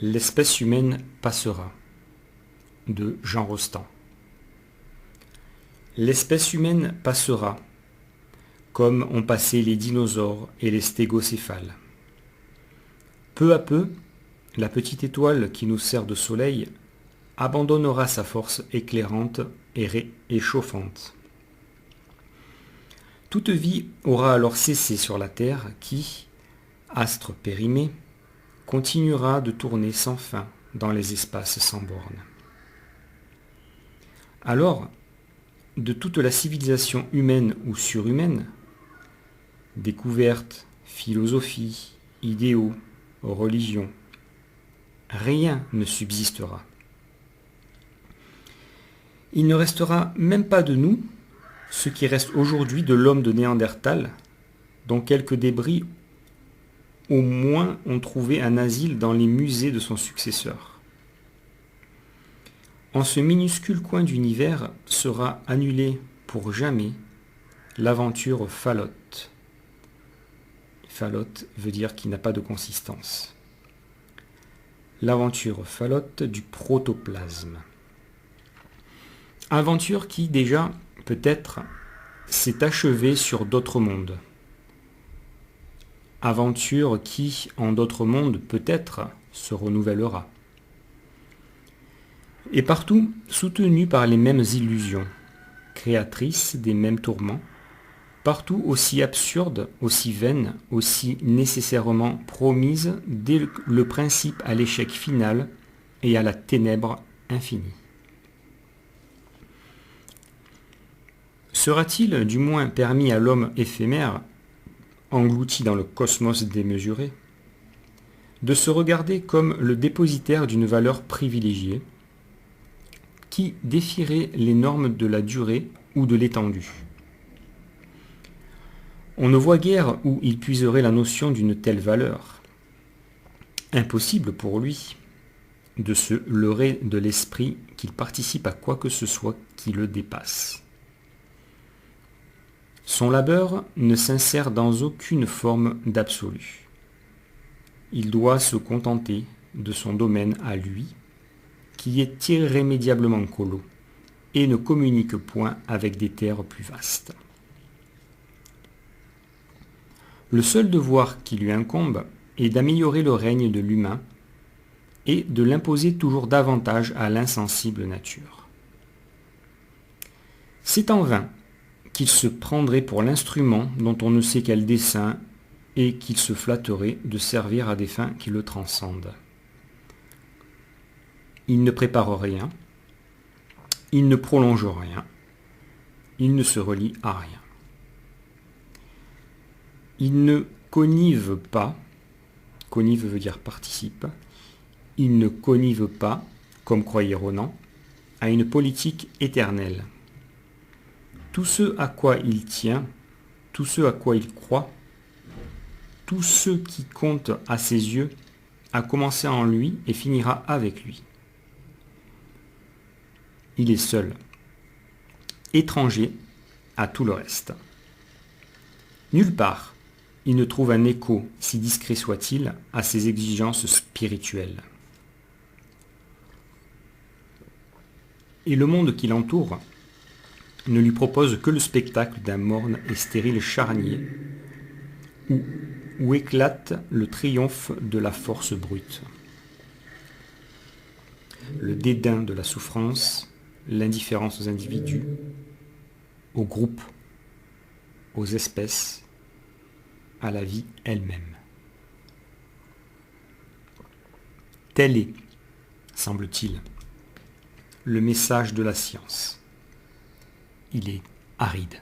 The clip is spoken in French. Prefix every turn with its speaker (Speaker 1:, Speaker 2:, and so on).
Speaker 1: L'espèce humaine passera, de Jean Rostand. L'espèce humaine passera, comme ont passé les dinosaures et les stégocéphales. Peu à peu, la petite étoile qui nous sert de soleil abandonnera sa force éclairante et réchauffante. Toute vie aura alors cessé sur la Terre qui, astre périmé, continuera de tourner sans fin dans les espaces sans bornes. Alors, de toute la civilisation humaine ou surhumaine, découvertes, philosophies, idéaux, religions, rien ne subsistera. Il ne restera même pas de nous ce qui reste aujourd'hui de l'homme de Néandertal, dont quelques débris au moins ont trouvé un asile dans les musées de son successeur. En ce minuscule coin d'univers sera annulée pour jamais l'aventure Fallotte. Fallotte veut dire qu'il n'a pas de consistance. L'aventure Fallotte du protoplasme. Aventure qui déjà, peut-être, s'est achevée sur d'autres mondes. Aventure qui, en d'autres mondes, peut-être, se renouvellera. Et partout, soutenue par les mêmes illusions, créatrice des mêmes tourments, partout aussi absurde, aussi vaine, aussi nécessairement promise dès le principe à l'échec final et à la ténèbre infinie. Sera-t-il du moins permis à l'homme éphémère, englouti dans le cosmos démesuré, de se regarder comme le dépositaire d'une valeur privilégiée, qui défierait les normes de la durée ou de l'étendue? On ne voit guère où il puiserait la notion d'une telle valeur. Impossible pour lui de se leurrer de l'esprit qu'il participe à quoi que ce soit qui le dépasse. Son labeur ne s'insère dans aucune forme d'absolu. Il doit se contenter de son domaine à lui, qui est irrémédiablement colo, et ne communique point avec des terres plus vastes. Le seul devoir qui lui incombe est d'améliorer le règne de l'humain et de l'imposer toujours davantage à l'insensible nature. C'est en vain qu'il se prendrait pour l'instrument dont on ne sait quel dessein et qu'il se flatterait de servir à des fins qui le transcendent. Il ne prépare rien, il ne prolonge rien, il ne se relie à rien. Il ne connive pas, connive veut dire participe, il ne connive pas, comme croyait Ronan, à une politique éternelle. Tout ce à quoi il tient, tout ce à quoi il croit, tout ce qui compte à ses yeux, a commencé en lui et finira avec lui. Il est seul, étranger à tout le reste. Nulle part, il ne trouve un écho, si discret soit-il, à ses exigences spirituelles. Et le monde qui l'entoure ne lui propose que le spectacle d'un morne et stérile charnier où éclate le triomphe de la force brute. Le dédain de la souffrance, l'indifférence aux individus, aux groupes, aux espèces, à la vie elle-même. Tel est, semble-t-il, le message de la science. Il est aride.